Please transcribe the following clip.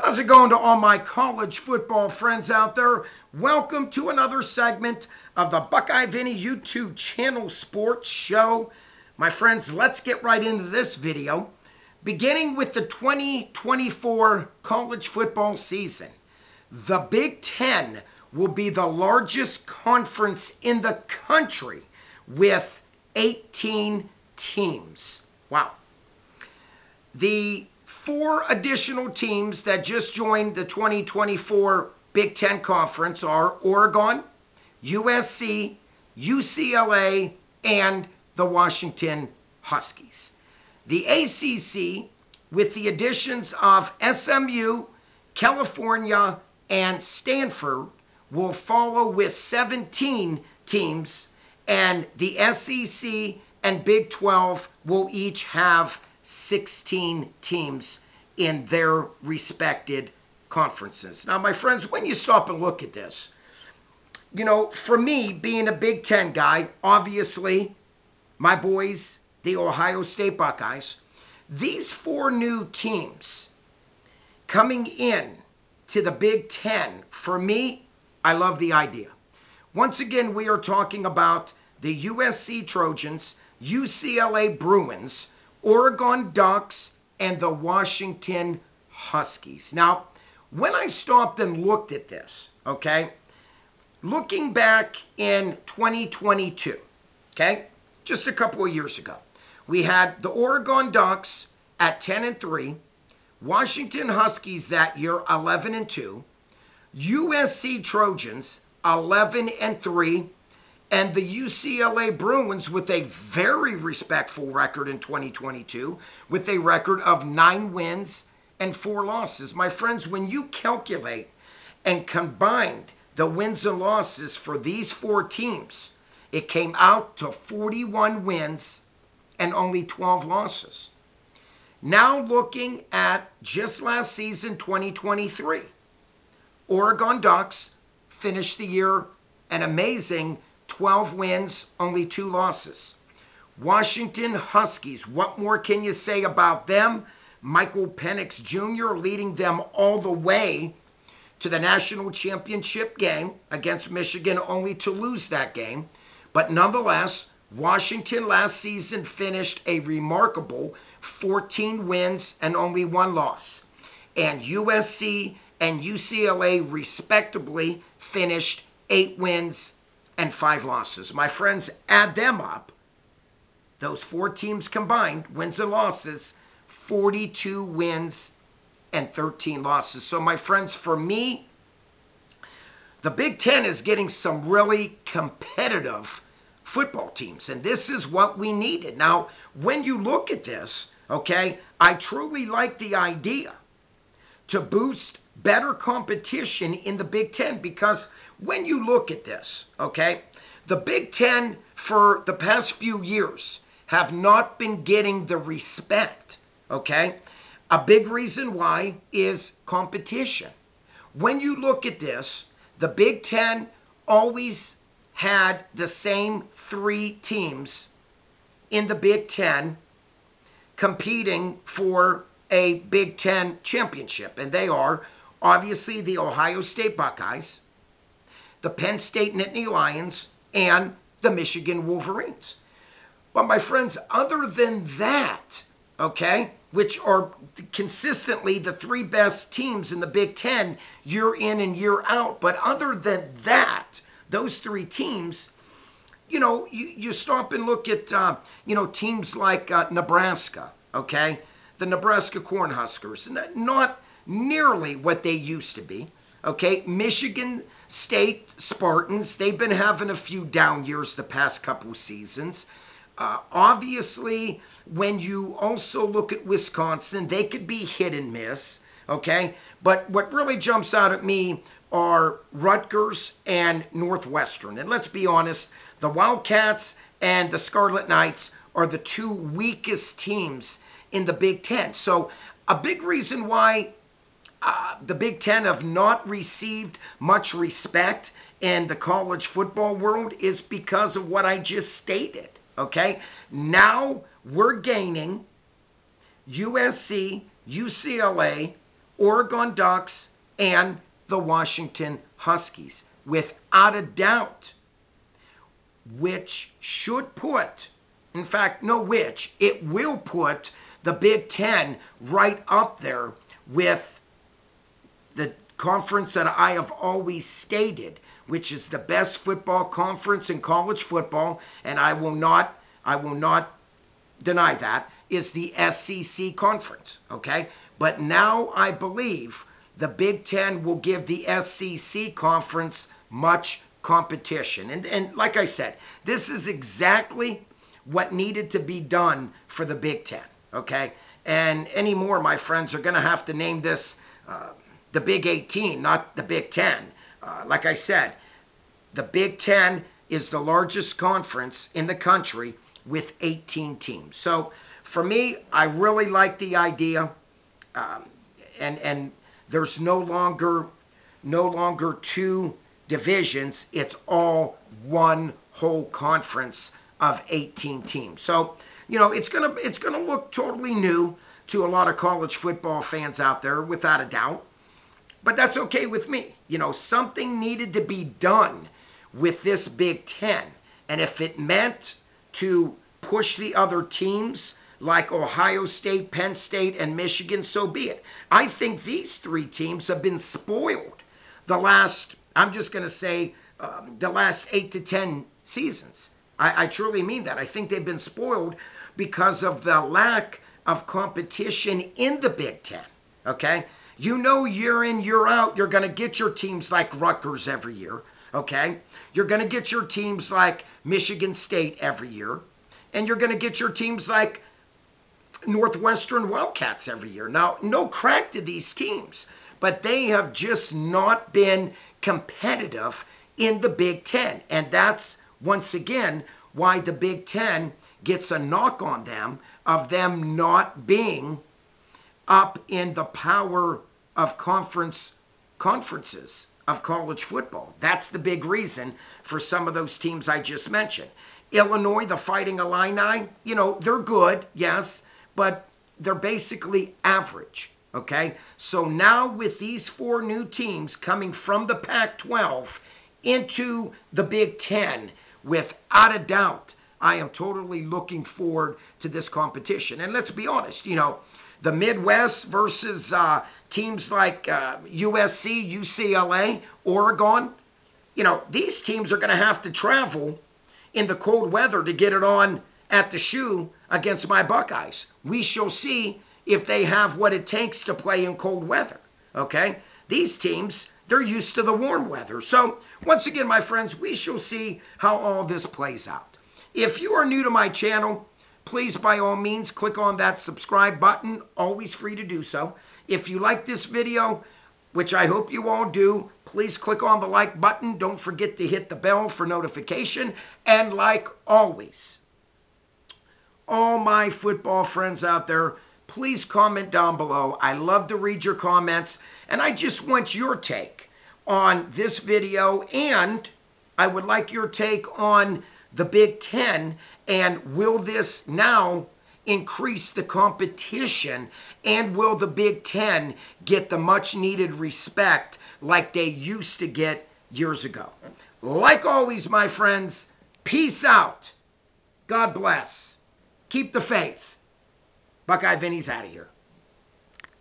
How's it going to all my college football friends out there? Welcome to another segment of the Buckeye Vinny YouTube channel sports show. My friends, let's get right into this video. Beginning with the 2024 college football season, the Big Ten will be the largest conference in the country with 18 teams. Wow. The 4 additional teams that just joined the 2024 Big Ten Conference are Oregon, USC, UCLA, and the Washington Huskies. The ACC, with the additions of SMU, California, and Stanford, will follow with 17 teams, and the SEC and Big 12 will each have 16 teams in their respected conferences. Now, my friends, when you stop and look at this, for me, being a Big Ten guy, obviously, my boys, the Ohio State Buckeyes, these 4 new teams coming in to the Big Ten, for me, I love the idea. Once again, we are talking about the USC Trojans, UCLA Bruins, Oregon Ducks, and the Washington Huskies. Now, when I stopped and looked at this, looking back in 2022, just a couple of years ago, we had the Oregon Ducks at 10-3, Washington Huskies that year 11-2, USC Trojans 11-3, and the UCLA Bruins with a very respectful record in 2022 with a record of 9 wins and 4 losses. My friends, when you calculate and combined the wins and losses for these 4 teams, it came out to 41 wins and only 12 losses. Now looking at just last season, 2023, Oregon Ducks finished the year an amazing 12 wins, only 2 losses. Washington Huskies, what more can you say about them? Michael Penix Jr. leading them all the way to the national championship game against Michigan, only to lose that game. But nonetheless, Washington last season finished a remarkable 14 wins and only 1 loss. And USC and UCLA respectively finished 8 wins and 5 losses. My friends, add them up. Those 4 teams combined, wins and losses, 42 wins and 13 losses. So my friends, for me, the Big Ten is getting some really competitive football teams, and this is what we needed. Now, when you look at this, I truly like the idea to boost better competition in the Big Ten, because when you look at this, the Big Ten for the past few years have not been getting the respect, A big reason why is competition. When you look at this, the Big Ten always had the same 3 teams in the Big Ten competing for a Big Ten championship, and they are obviously the Ohio State Buckeyes, the Penn State Nittany Lions, and the Michigan Wolverines. But my friends, other than that, which are consistently the 3 best teams in the Big Ten year in and year out, but other than that, those 3 teams, you stop and look at, teams like Nebraska, the Nebraska Cornhuskers, not nearly what they used to be. Michigan State Spartans, they've been having a few down years the past couple seasons. Obviously, when you also look at Wisconsin, they could be hit and miss, But what really jumps out at me are Rutgers and Northwestern. And let's be honest, the Wildcats and the Scarlet Knights are the 2 weakest teams in the Big Ten. So a big reason why the Big Ten have not received much respect in the college football world is because of what I just stated. Now we're gaining USC, UCLA, Oregon Ducks and the Washington Huskies. Without a doubt, which should put, in fact, no which, it will put the Big Ten right up there with the conference that I have always stated, which is the best football conference in college football, and I will not deny that, is the SEC conference, okay? But now I believe the Big Ten will give the SEC conference much competition. And like I said, this is exactly what needed to be done for the Big Ten, okay? And anymore, my friends, are going to have to name this the Big 18, not the Big Ten. Like I said, the Big Ten is the largest conference in the country with 18 teams. So for me, I really like the idea, and there's no longer two divisions. It's all one whole conference of 18 teams. So, you know, it's gonna look totally new to a lot of college football fans out there, without a doubt. But that's okay with me. You know, something needed to be done with this Big Ten. And if it meant to push the other teams like Ohio State, Penn State, and Michigan, so be it. I think these three teams have been spoiled the last, I'm just going to say, the last 8 to 10 seasons. I truly mean that. I think they've been spoiled because of the lack of competition in the Big Ten. Okay? You know, year in, year out, you're going to get your teams like Rutgers every year. Okay? You're going to get your teams like Michigan State every year. And you're going to get your teams like Northwestern Wildcats every year. Now, no crack to these teams, but they have just not been competitive in the Big Ten. And that's, once again, why the Big Ten gets a knock on them of them not being up in the power of conferences of college football. That's the big reason for some of those teams I just mentioned. Illinois, the Fighting Illini, you know, they're good, yes, but they're basically average, okay? So now with these 4 new teams coming from the Pac-12 into the Big Ten, without a doubt, I am totally looking forward to this competition. And let's be honest, you know, the Midwest versus teams like USC, UCLA, Oregon, you know, these teams are going to have to travel in the cold weather to get it on at the shoe against my Buckeyes. We shall see if they have what it takes to play in cold weather, okay? These teams, they're used to the warm weather. So, once again, my friends, we shall see how all this plays out. If you are new to my channel, please, by all means, click on that subscribe button. Always free to do so. If you like this video, which I hope you all do, please click on the like button. Don't forget to hit the bell for notification. And like always, all my football friends out there, please comment down below. I love to read your comments. And I just want your take on this video. And I would like your take on the Big Ten, and will this now increase the competition, and will the Big Ten get the much needed respect like they used to get years ago? Like always, my friends, peace out. God bless. Keep the faith. Buckeye Vinny's out of here.